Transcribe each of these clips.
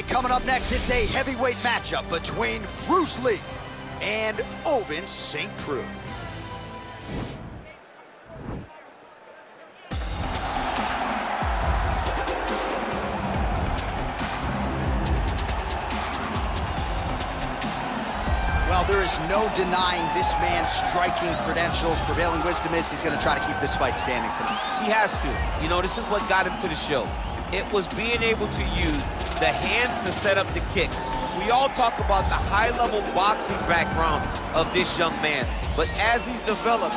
right, coming up next, it's a heavyweight matchup between Bruce Lee and Ovince St. Preux. Well, there is no denying this man's striking credentials. Prevailing wisdom is he's going to try to keep this fight standing tonight. He has to. You know, this is what got him to the show. It was being able to use the hands to set up the kicks. We all talk about the high-level boxing background of this young man. But as he's developed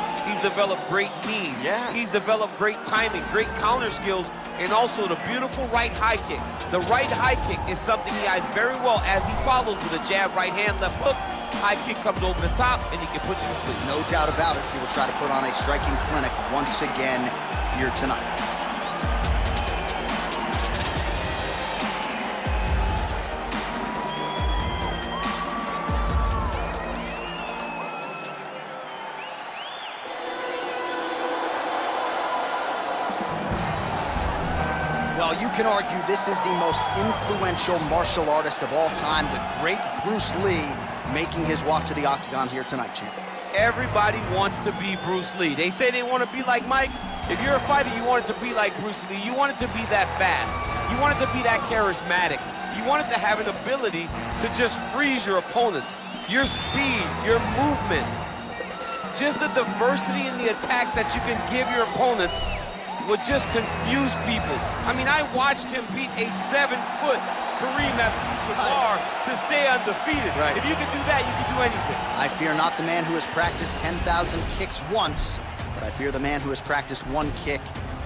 great knees. Yeah. He's developed great timing, great counter skills, and also the beautiful right high kick. The right high kick is something he hides very well as he follows with a jab, right hand, left hook. High kick comes over the top, and he can put you to sleep. No doubt about it. He will try to put on a striking clinic once again here tonight. Well, you can argue this is the most influential martial artist of all time, the great Bruce Lee, making his walk to the octagon here tonight, champ. Everybody wants to be Bruce Lee. They say they want to be like Mike. If you're a fighter, you want it to be like Bruce Lee. You want it to be that fast. You want it to be that charismatic. You want it to have an ability to just freeze your opponents. Your speed, your movement, just the diversity in the attacks that you can give your opponents would just confuse people. I mean, I watched him beat a 7-foot Kareem Abdul-Jabbar to stay undefeated. Right. If you can do that, you can do anything. I fear not the man who has practiced 10,000 kicks once, but I fear the man who has practiced one kick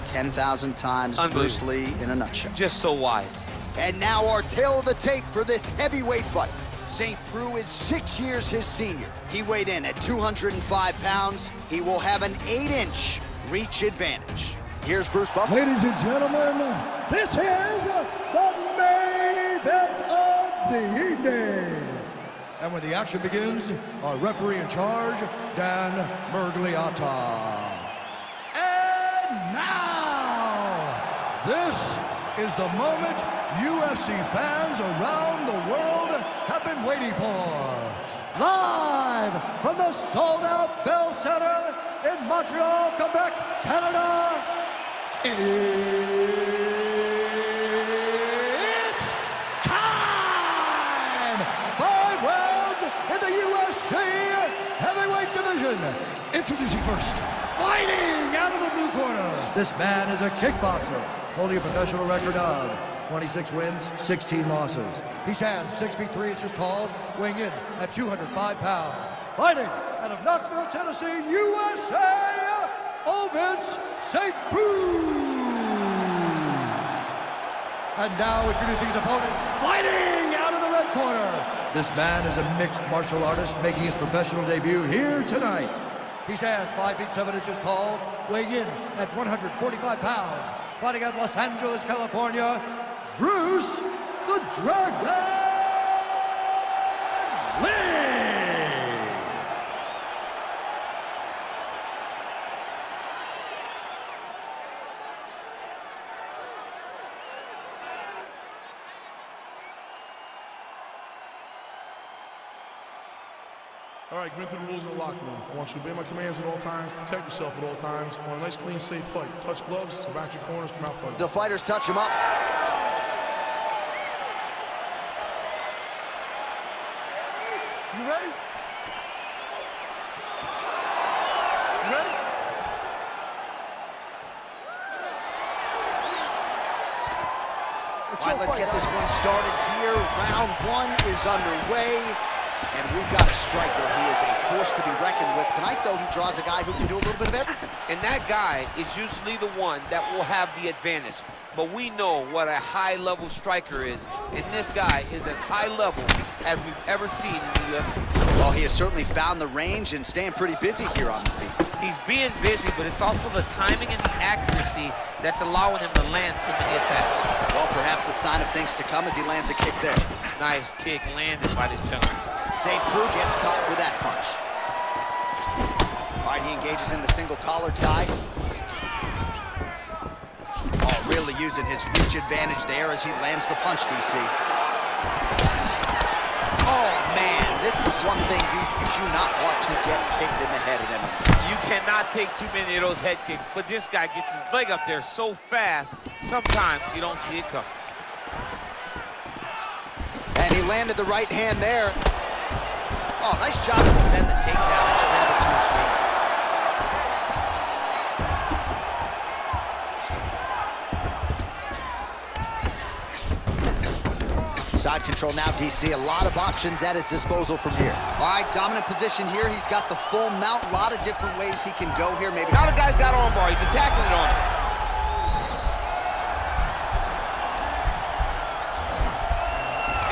10,000 times. Bruce Lee in a nutshell. Just so wise. And now our tail of the tape for this heavyweight fight. St. Preux is 6 years his senior. He weighed in at 205 pounds. He will have an 8-inch reach advantage. Here's Bruce Buffer. Ladies and gentlemen, this is the main event of the evening. And when the action begins, our referee in charge, Dan Mergliata. And now, this is the moment UFC fans around the world have been waiting for. Live from the sold-out Bell Center in Montreal, Quebec, Canada, it's time! 5 rounds in the UFC heavyweight division. Introducing first, fighting out of the blue corner. This man is a kickboxer, holding a professional record of 26 wins, 16 losses. He stands 6 feet 3 inches tall, weighing in at 205 pounds. Fighting out of Knoxville, Tennessee, USA, Ovince St. Preux. And now introducing his opponent, fighting out of the red corner. This man is a mixed martial artist making his professional debut here tonight. He stands 5 feet 7 inches tall, weighing in at 145 pounds. Fighting out of Los Angeles, California, Bruce the Dragon Lee. All right, come into the rules in the locker room. I want you to obey my commands at all times, protect yourself at all times. I want a nice, clean, safe fight. Touch gloves, back your corners, come out fight. The fighters touch him up. You ready? You ready? All right, let's get this one started here. Round 1 is underway. And we've got a striker who is a force to be reckoned with. Tonight, though, he draws a guy who can do a little bit of everything. And that guy is usually the one that will have the advantage. But we know what a high-level striker is, and this guy is as high-level as we've ever seen in the UFC. Well, he has certainly found the range and staying pretty busy here on the feet. He's being busy, but it's also the timing and the accuracy that's allowing him to land so many attacks. Well, perhaps a sign of things to come as he lands a kick there. Nice kick landed by this gentleman. St. Preux gets caught with that punch. All right, he engages in the single collar tie. Oh, really using his reach advantage there as he lands the punch, DC. That's one thing you do not want to get kicked in the head in MMA. You cannot take too many of those head kicks, but this guy gets his leg up there so fast, sometimes you don't see it coming. And he landed the right hand there. Oh, nice job to defend the takedown and scramble to his feet. Side control now, DC. A lot of options at his disposal from here. All right, dominant position here. He's got the full mount. A lot of different ways he can go here. Maybe. Now the guy's got arm bar. He's attacking it on him.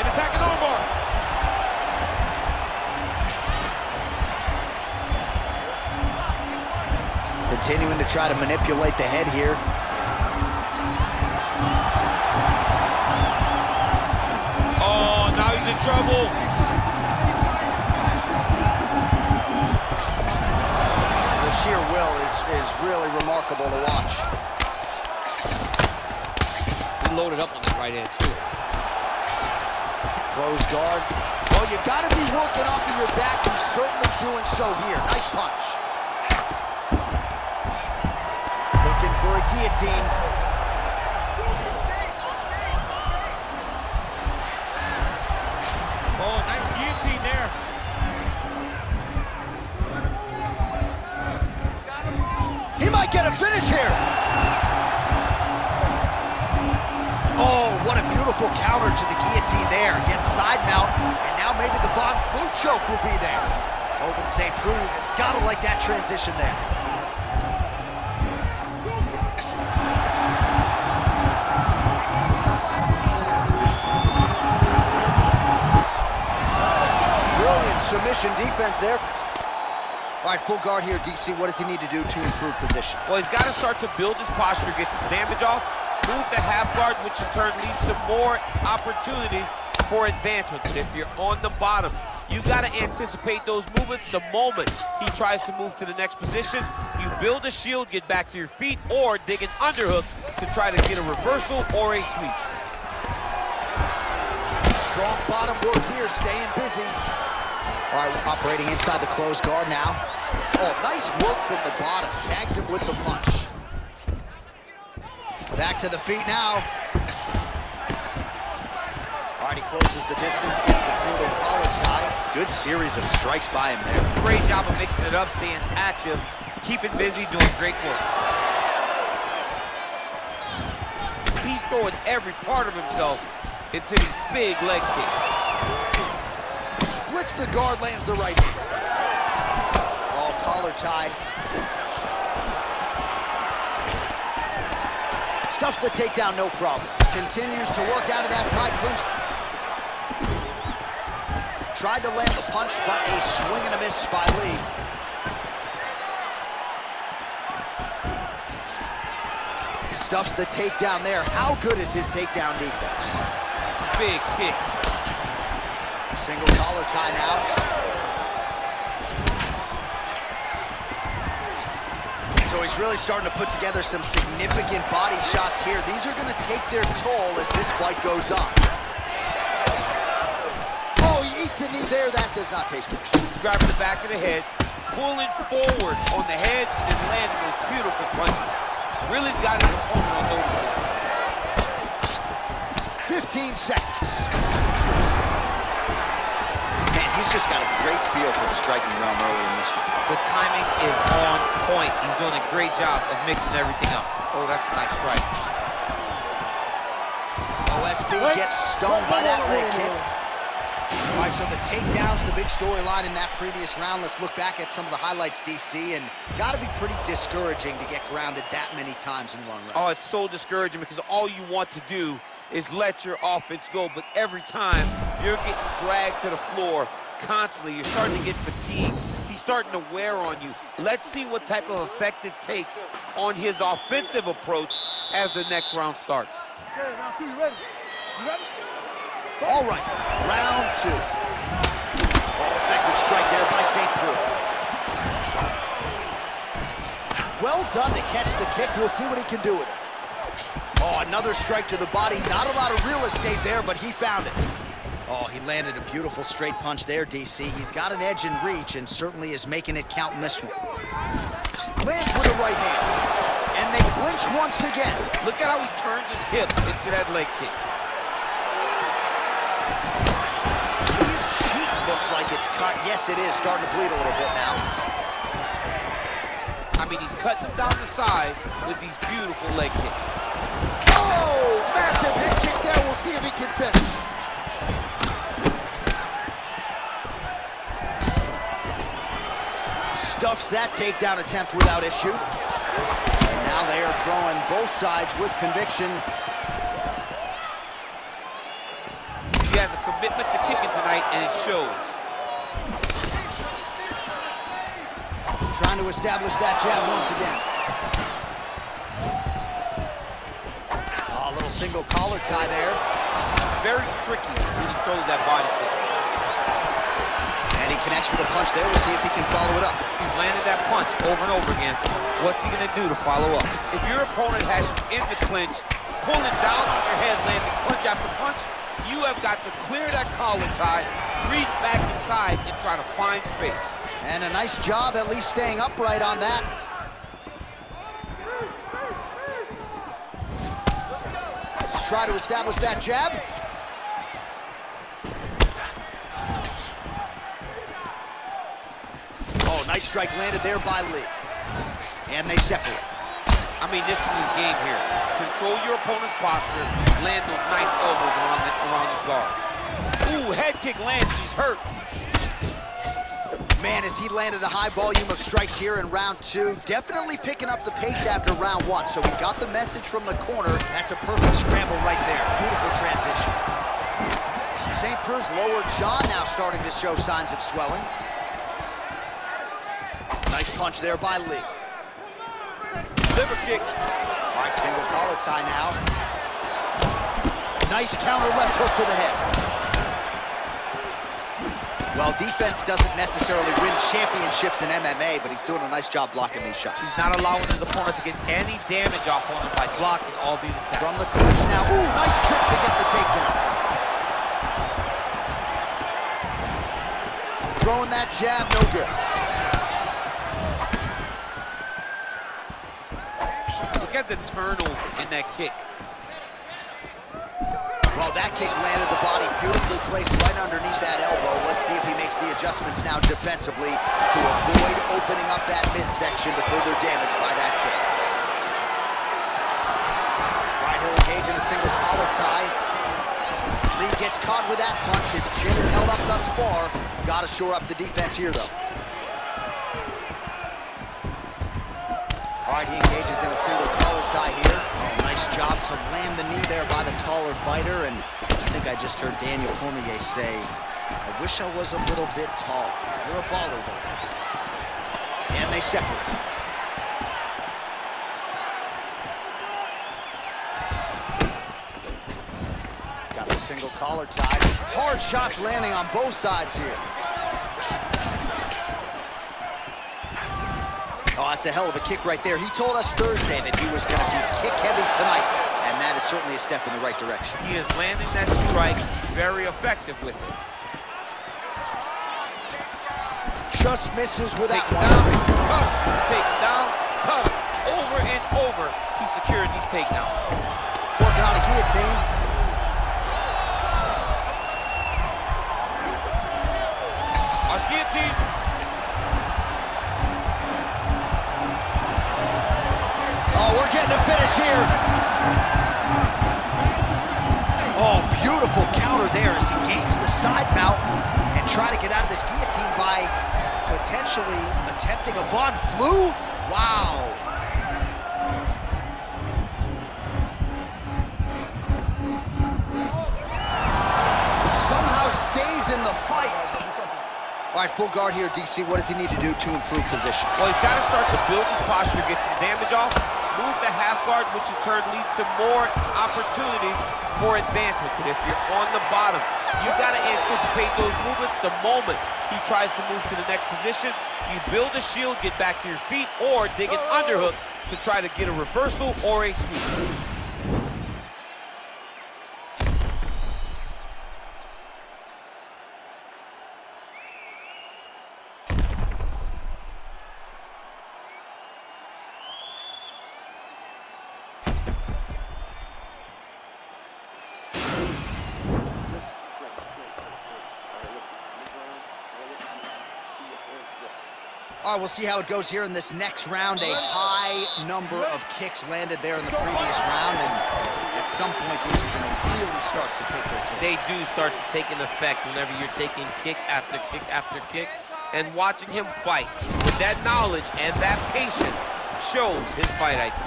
An attacking arm bar. Continuing to try to manipulate the head here. Oh, now he's in trouble. The sheer will is really remarkable to watch. He loaded up on that right hand, too. Close guard. Well, you got to be working off of your back. He's certainly doing so here. Nice punch. Looking for a guillotine. Oh, nice guillotine there. He might get a finish here. Oh, what a beautiful counter to the guillotine there. Gets side mount, and now maybe the Von Flue choke will be there. Ovince Preux has got to like that transition there. Brilliant submission defense there. All right, full guard here, DC. What does he need to do to improve position? Well, he's got to start to build his posture, get some damage off, move to half guard, which in turn leads to more opportunities for advancement. But if you're on the bottom, you got to anticipate those movements the moment he tries to move to the next position. You build a shield, get back to your feet, or dig an underhook to try to get a reversal or a sweep. Strong bottom work here, staying busy. All right, operating inside the closed guard now. Oh, nice work from the bottom. Tags him with the punch. Back to the feet now. All right, he closes the distance, gets the single collar tie. Good series of strikes by him there. Great job of mixing it up, staying active, keeping busy, doing great work. He's throwing every part of himself into these big leg kicks. Splits the guard, lands the right hand. Oh, collar tie. Stuffs the takedown, no problem. Continues to work out of that tie clinch. Tried to land the punch, but a swing and a miss by Lee. Stuffs the takedown there. How good is his takedown defense? Big kick. Single collar tie now. So he's really starting to put together some significant body shots here. These are going to take their toll as this fight goes on. Oh, he eats a knee there. That does not taste good. Grabbing the back of the head, pulling forward on the head, and landing those beautiful punches. Really's got his opponent on notice. 15 seconds. Man, he's just got a great feel for the striking realm early in this one. The timing is on point. He's doing a great job of mixing everything up. Oh, that's a nice strike. OSP gets stoned by that leg kick. All right, so the takedown's the big storyline in that previous round. Let's look back at some of the highlights, DC, and got to be pretty discouraging to get grounded that many times in one round. Oh, it's so discouraging because all you want to do is let your offense go, but every time you're getting dragged to the floor constantly, you're starting to get fatigued. He's starting to wear on you. Let's see what type of effect it takes on his offensive approach as the next round starts. Okay, round two, you ready? You ready? All right, round two. Oh, effective strike there by St. Preux. Well done to catch the kick. We'll see what he can do with it. Oh, another strike to the body. Not a lot of real estate there, but he found it. Oh, he landed a beautiful straight punch there, DC. He's got an edge in reach and certainly is making it count in this one. Lands with the right hand. And they clinch once again. Look at how he turns his hip into that leg kick. His cheek looks like it's cut. Yes, it is. Starting to bleed a little bit now. I mean, he's cutting him down the sides with these beautiful leg kicks. Oh, massive head kick there. We'll see if he can finish. Stuffs that takedown attempt without issue. And now they are throwing both sides with conviction. He has a commitment to kicking tonight, and it shows. Trying to establish that jab once again. Oh, a little single collar tie there. It's very tricky when he throws that body kick. And he connects with a punch there. We'll see if he can follow it up. He's landed that punch over and over again. What's he gonna do to follow up? If your opponent has you in the clinch, pulling down on your head, landing punch after punch, you have got to clear that collar tie, reach back inside, and try to find space. And a nice job at least staying upright on that. Let's try to establish that jab. Oh, nice strike landed there by Lee. And they separate. I mean, this is his game here. Control your opponent's posture, land those nice elbows around his guard. Ooh, head kick lands, he's hurt. Man, as he landed a high volume of strikes here in round 2, definitely picking up the pace after round 1. So we got the message from the corner. That's a perfect scramble right there. Beautiful transition. St. Preux's lower jaw now starting to show signs of swelling. Nice punch there by Lee. Liver kick. All right, single collar tie now. Nice counter left hook to the head. Well, defense doesn't necessarily win championships in MMA, but he's doing a nice job blocking these shots. He's not allowing his opponent to get any damage off on him by blocking all these attacks. From the clinch now. Ooh, nice kick to get the takedown. Throwing that jab, no good. Look at the turnover in that kick. Well, that kick landed the body beautifully placed right underneath that elbow. Let's see if he makes the adjustments now defensively to avoid opening up that midsection to further damage by that kick. Right, he'll engage in a single collar tie. Lee gets caught with that punch. His chin is held up thus far. Got to shore up the defense here, though. All right, he engages in a single collar tie here. Oh, nice job to land the knee there by the taller fighter. And I think I just heard Daniel Cormier say, I wish I was a little bit taller. You're a baller, though. And they separate. Got the single collar tie. Hard shots landing on both sides here. Oh, that's a hell of a kick right there. He told us Thursday that he was going to be kick heavy tonight, and that is certainly a step in the right direction. He is landing that strike very effective with it. Just misses with that one. Take down, cover, over and over. He secured these takedowns. Working on a guillotine. Watch guillotine. Oh, we're getting a finish here. Oh, beautiful counter there as he gains the side mount and try to get out of this guillotine by potentially attempting a Von Flue. Wow. Somehow stays in the fight. All right, full guard here, DC. What does he need to do to improve position? Well, he's got to start to build his posture, get some damage off, move the half guard, which in turn leads to more opportunities for advancement. But if you're on the bottom, you got to anticipate those movements the moment he tries to move to the next position. You build a shield, get back to your feet, or dig an underhook to try to get a reversal or a sweep. All right, we'll see how it goes here in this next round. A high number of kicks landed there in the previous round, and at some point, these are going to really start to take their toll. They do start to take an effect whenever you're taking kick after kick after kick, and watching him fight with that knowledge and that patience shows his fight IQ.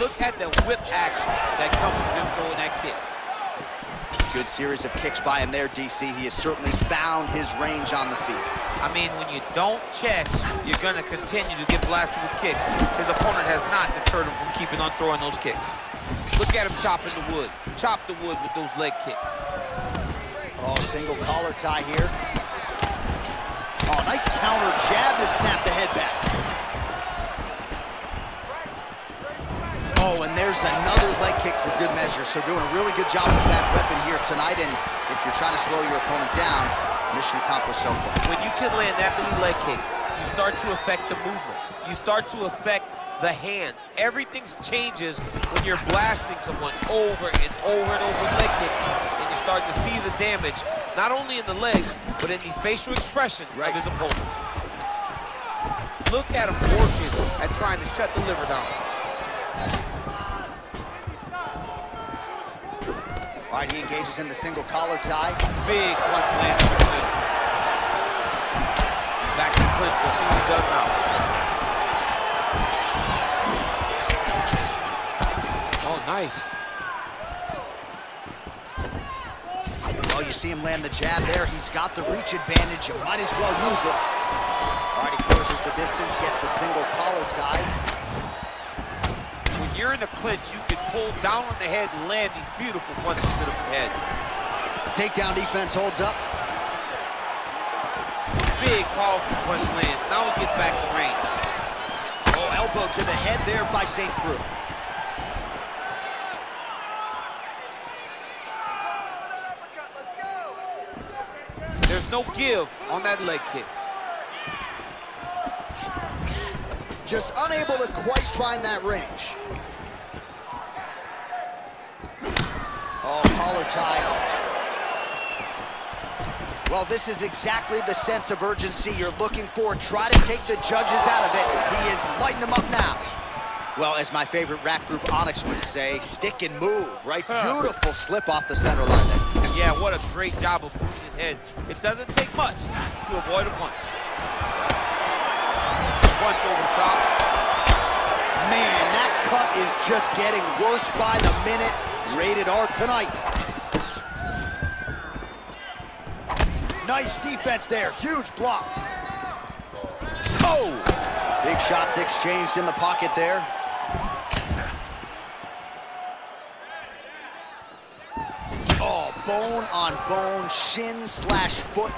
Look at the whip action that comes from him throwing that kick. Good series of kicks by him there, DC. He has certainly found his range on the feet. I mean, when you don't check, you're going to continue to get blasted with kicks. His opponent has not deterred him from keeping on throwing those kicks. Look at him chopping the wood. Chop the wood with those leg kicks. Oh, single collar tie here. Oh, nice counter jab to snap the head back. Oh, and there's another leg kick for good measure. So doing a really good job with that weapon here tonight. And if you're trying to slow your opponent down, mission accomplished so far. When you can land that many leg kicks, you start to affect the movement. You start to affect the hands. Everything changes when you're blasting someone over and over and over with leg kicks, and you start to see the damage, not only in the legs, but in the facial expression of his opponent. Look at him working at trying to shut the liver down. All right, he engages in the single collar tie. Big punch lands in the middle. Back to the clinch, we'll see what he does now. Oh, nice. Oh, you see him land the jab there. He's got the reach advantage. You might as well use it. All right, he closes the distance, gets the single collar tie. When you're in a clinch, you can pull down on the head and land these beautiful punches to the head. Takedown defense holds up. Big, powerful punch lands. Now he gets back to range. Oh, elbow to the head there by St. Preux. There's no give on that leg kick. Just unable to quite find that range. Oh, collar tie. Well, this is exactly the sense of urgency you're looking for. Try to take the judges out of it. He is lighting them up now. Well, as my favorite rap group Onyx would say, stick and move, right? Beautiful slip off the center line there. Yeah, what a great job of moving his head. It doesn't take much to avoid a punch. Punch over the top. Man, that cut is just getting worse by the minute. Rated R tonight. Nice defense there. Huge block. Oh! Big shots exchanged in the pocket there. Oh, bone on bone, shin slash foot,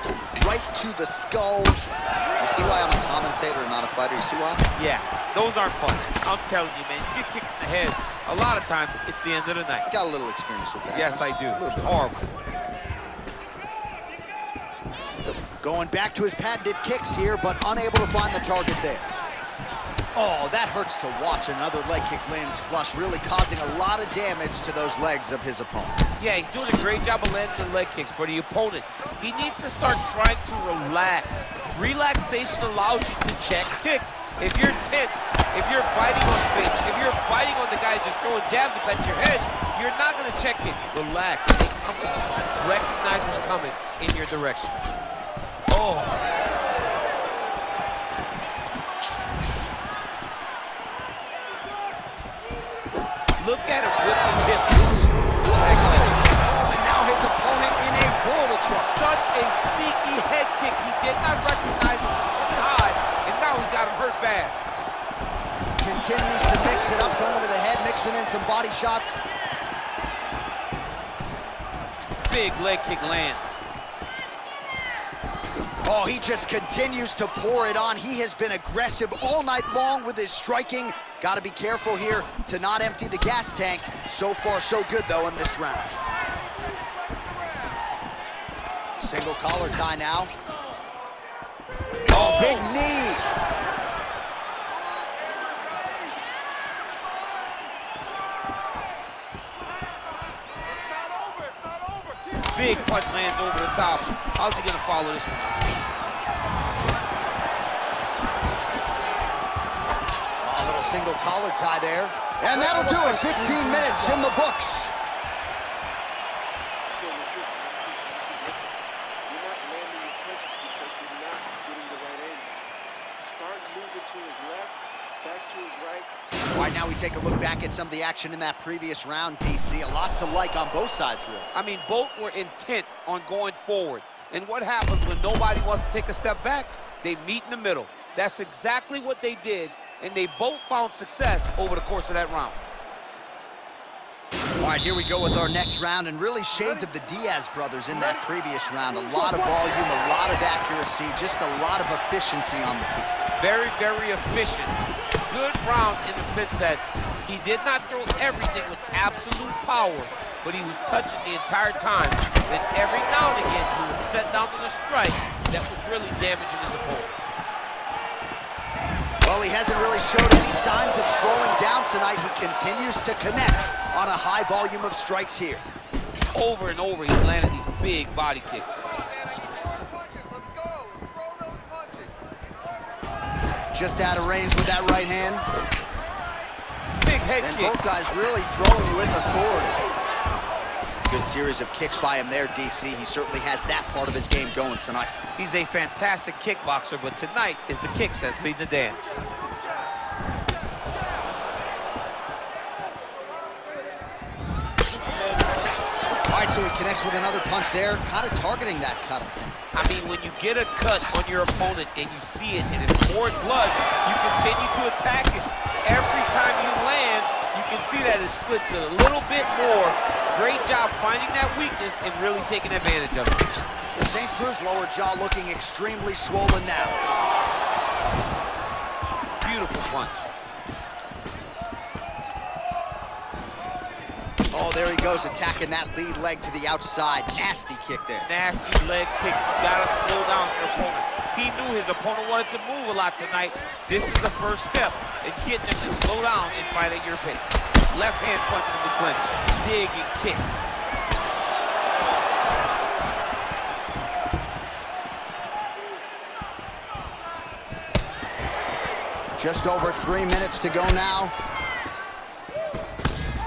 right to the skull. You see why I'm a commentator and not a fighter? You see why? Yeah, those aren't fun. I'm telling you, man, you get kicked in the head, a lot of times it's the end of the night. Got a little experience with that. Yes, I do. It's horrible. Going back to his patented kicks here, but unable to find the target there. Oh, that hurts to watch. Another leg kick lands flush, really causing a lot of damage to those legs of his opponent. Yeah, he's doing a great job of landing the leg kicks for the opponent. He needs to start trying to relax. Relaxation allows you to check kicks. If you're tense, if you're biting on face, if you're biting on the guy just throwing jabs up at your head, you're not going to check kicks. Relax, stay comfortable. Recognize what's coming in your direction. Oh. Look at him whip his hips. And now his opponent in a world of trouble. Such a sneaky head kick. He did not recognize it was coming high, and now he's got him hurt bad. Continues to mix it up, going to the head, mixing in some body shots. Big leg kick lands. Oh, he just continues to pour it on. He has been aggressive all night long with his striking. Got to be careful here to not empty the gas tank. So far, so good, though, in this round. Single collar tie now. Oh, big knee. Big punch lands over the top. How's he gonna follow this one? single collar tie there. And that'll do it, 15 minutes in the books. All right, now we take a look back at some of the action in that previous round, DC. A lot to like on both sides, really. I mean, both were intent on going forward. And what happens when nobody wants to take a step back? They meet in the middle. That's exactly what they did, and they both found success over the course of that round. All right, here we go with our next round, and really shades of the Diaz brothers in that previous round. A lot of volume, a lot of accuracy, just a lot of efficiency on the feet. Very, very efficient. Good round in the sense that he did not throw everything with absolute power, but he was touching the entire time. And every now and again, he would set down with a strike that was really damaging his opponent. Well, he hasn't really showed any signs of slowing down tonight. He continues to connect on a high volume of strikes here. Over and over, he's landed these big body kicks. Just out of range with that right hand. Big head and kick. Both guys really throwing with authority. Good series of kicks by him there, DC. He certainly has that part of his game going tonight. He's a fantastic kickboxer, but tonight is the kicks that's leading the dance. All right, so he connects with another punch there, kind of targeting that cut, I think. I mean, when you get a cut on your opponent and you see it and it's pouring blood, you continue to attack it. Every time you land, you can see that it splits it a little bit more. Great job finding that weakness and really taking advantage of it. St. Preux's lower jaw looking extremely swollen now. Beautiful punch. Oh, there he goes, attacking that lead leg to the outside. Nasty kick there. Nasty leg kick. You gotta slow down your opponent. He knew his opponent wanted to move a lot tonight. This is the first step in getting him to slow down and fight at your pace. Left hand punch from the clinch. Dig and kick. Just over 3 minutes to go now.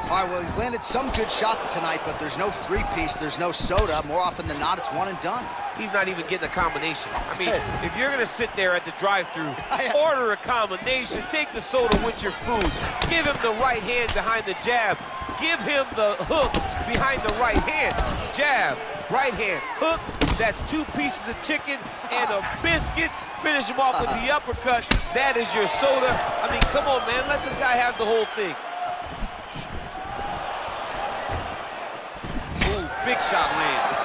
All right, well, he's landed some good shots tonight, but there's no three-piece, there's no soda. More often than not, it's one and done. He's not even getting a combination. I mean, if you're gonna sit there at the drive-thru, order a combination, take the soda with your food, give him the right hand behind the jab, give him the hook behind the right hand, jab, right hand, hook. That's 2 pieces of chicken and a biscuit. Finish him off with the uppercut. That is your soda. I mean, come on, man, let this guy have the whole thing. Big shot lands.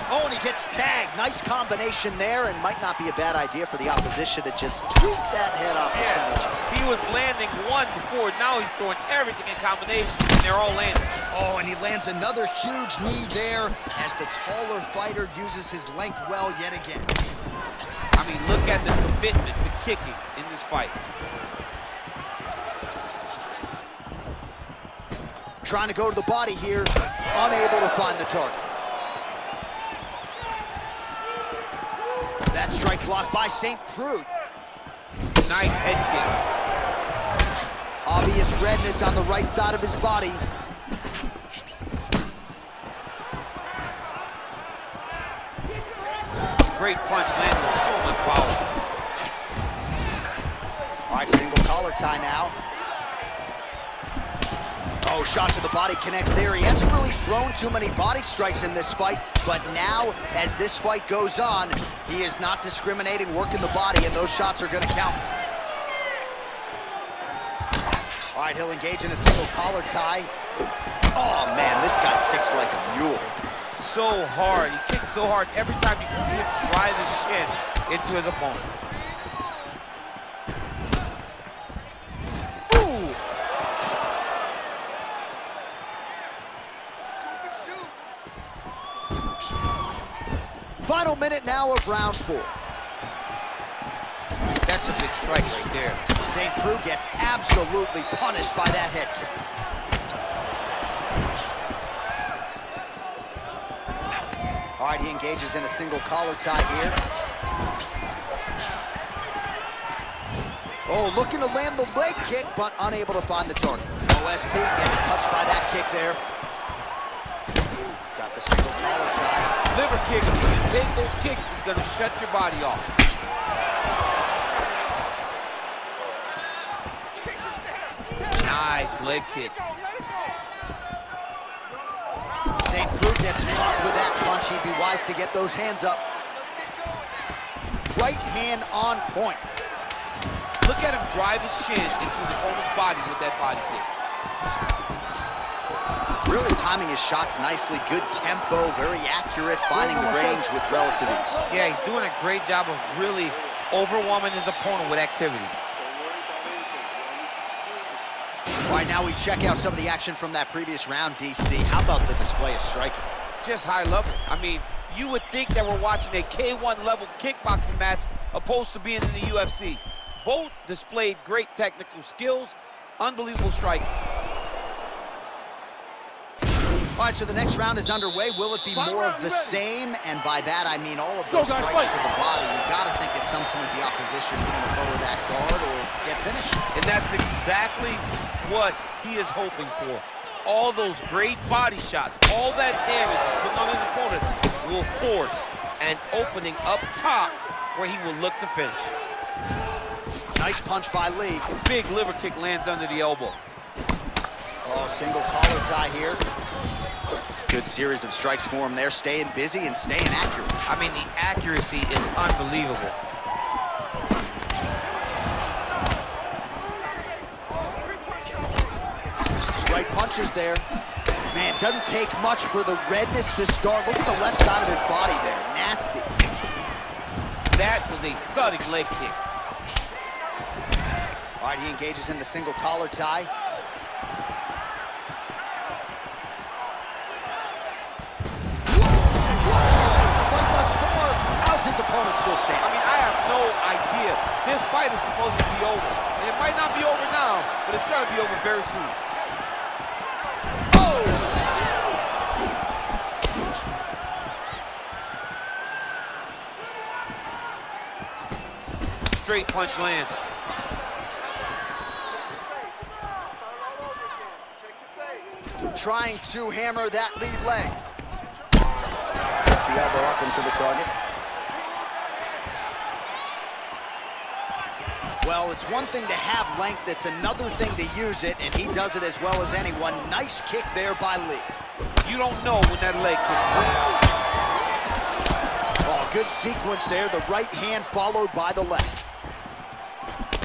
Oh, and he gets tagged. Nice combination there, and might not be a bad idea for the opposition to just tweak that head off the center. He was landing one before. Now he's throwing everything in combination, and they're all landing. Oh, and he lands another huge knee there as the taller fighter uses his length well yet again. I mean, look at the commitment to kicking in this fight. Trying to go to the body here, unable to find the target. That strike blocked by St. Preux. Nice head kick. Obvious redness on the right side of his body. Great punch landed with so much power. All right, single collar tie now. Oh, shot to the body connects there. He hasn't really thrown too many body strikes in this fight, but now, as this fight goes on, he is not discriminating, working the body, and those shots are gonna count. All right, he'll engage in a single collar tie. Oh, man, this guy kicks like a mule. So hard. He kicks so hard every time you can see him drive his shin into his opponent. Ooh! Final minute now of round 4. That's a big strike right there. St. Preux gets absolutely punished by that head kick. All right, he engages in a single collar tie here. Oh, looking to land the leg kick, but unable to find the target. OSP gets touched by that kick there. Got the single collar tie. Liver kick, if you take those kicks, it's gonna shut your body off. Nice leg kick. St. Preux gets caught with that punch. He'd be wise to get those hands up. Right hand on point. Look at him drive his shin into his opponent's body with that body kick. Really timing his shots nicely. Good tempo, very accurate, finding the range with relative ease. Yeah, he's doing a great job of really overwhelming his opponent with activity. All right, now we check out some of the action from that previous round, DC. How about the display of striking? Just high level. I mean, you would think that we're watching a K1 level kickboxing match opposed to being in the UFC. Both displayed great technical skills, unbelievable striking. All right, so the next round is underway. Will it be more of the same? And by that, I mean all of those strikes to the body. You got to think at some point the opposition is going to lower that guard or get finished. And that's exactly what he is hoping for. All those great body shots, all that damage put on his opponent will force an opening up top where he will look to finish. Nice punch by Lee. Big liver kick lands under the elbow. Oh, single collar tie here. Good series of strikes for him there, staying busy and staying accurate. I mean, the accuracy is unbelievable. Right punches there. Man, doesn't take much for the redness to start. Look at the left side of his body there. Nasty. That was a thudding leg kick. All right, he engages in the single collar tie. How's his opponent still standing? I mean, I have no idea. This fight is supposed to be over. And it might not be over now, but it's gonna be over very soon. Oh! Straight punch lands. Trying to hammer that lead leg. Gets the elbow up into the target. Well, it's one thing to have length, it's another thing to use it, and he does it as well as anyone. Nice kick there by Lee. You don't know when that leg kick's coming. Oh, good sequence there. The right hand followed by the left.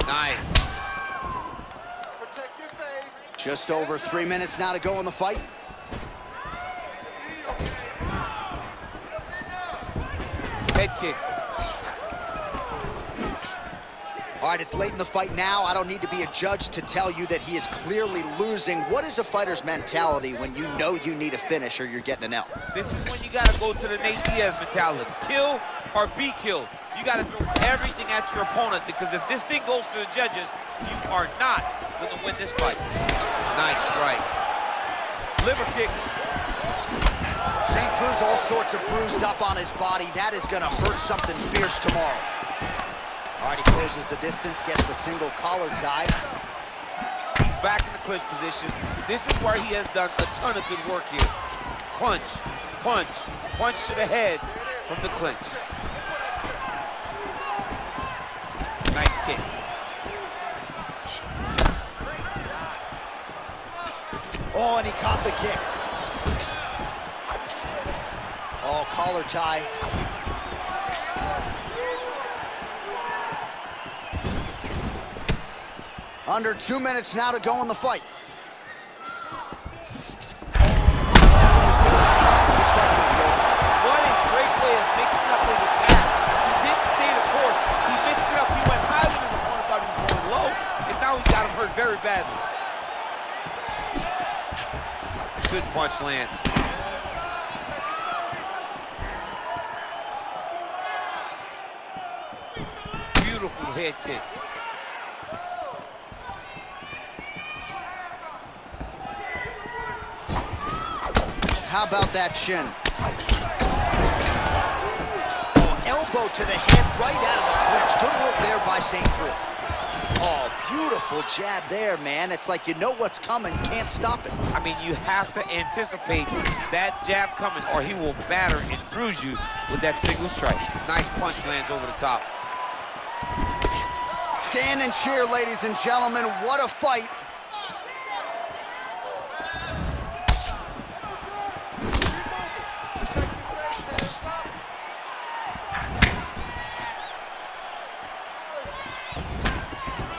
Nice. Protect your face. Just over 3 minutes now to go in the fight. Head kick. All right, it's late in the fight now. I don't need to be a judge to tell you that he is clearly losing. What is a fighter's mentality when you know you need a finish or you're getting an L? This is when you gotta go to the Nate Diaz mentality. Kill or be killed. You gotta throw everything at your opponent, because if this thing goes to the judges, you are not gonna win this fight. Nice strike. Liver kick. St. Preux all sorts of bruised up on his body. That is gonna hurt something fierce tomorrow. All right, he closes the distance, gets the single collar tie. He's back in the clinch position. This is where he has done a ton of good work here. Punch, punch, punch to the head from the clinch. Nice kick. Oh, and he caught the kick. Oh, collar tie. Under 2 minutes now to go in the fight. This fight's gonna be over. What a great way of mixing up his attack. He didn't stay the course. He mixed it up. He went high when his opponent thought he was going low, and now he's got him hurt very badly. Good punch lands. Beautiful head kick. How about that shin? Oh, elbow to the head right out of the clinch. Good work there by St. Preux. Oh, beautiful jab there, man. It's like you know what's coming, can't stop it. I mean, you have to anticipate that jab coming or he will batter and bruise you with that single strike. Nice punch lands over the top. Stand and cheer, ladies and gentlemen. What a fight.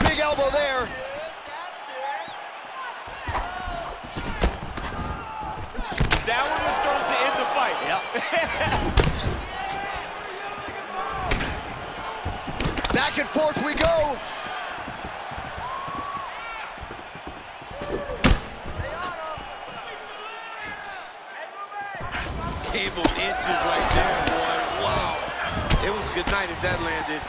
Big elbow there. That one was starting to end the fight. Yep. Back and forth we go. Came on inches right there, boy. Wow. It was a good night if that landed.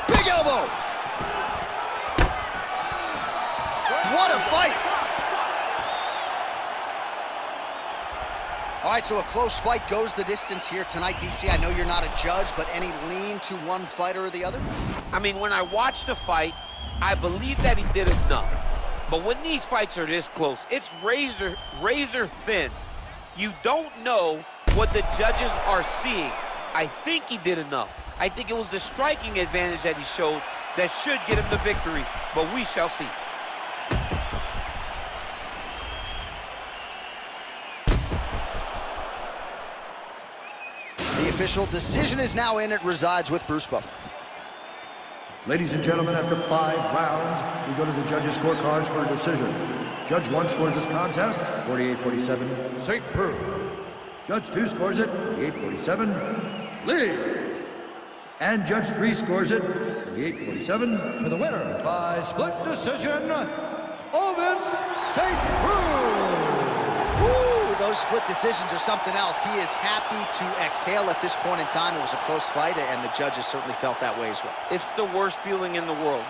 Big elbow. What a fight. All right, so a close fight goes the distance here tonight. DC, I know you're not a judge, but any lean to one fighter or the other? I mean, when I watched the fight, I believe that he did enough. But when these fights are this close, it's razor thin. You don't know what the judges are seeing. I think he did enough. I think it was the striking advantage that he showed that should get him the victory, but we shall see. The official decision is now in. It resides with Bruce Buffer. Ladies and gentlemen, after 5 rounds, we go to the judges' scorecards for a decision. Judge 1 scores this contest, 48-47, St. Preux. Judge 2 scores it, 48-47, Lee. And Judge 3 scores it, 48-47. For the winner by split decision, Ovince St. Preux. Those split decisions are something else. He is happy to exhale at this point in time. It was a close fight, and the judges certainly felt that way as well. It's the worst feeling in the world.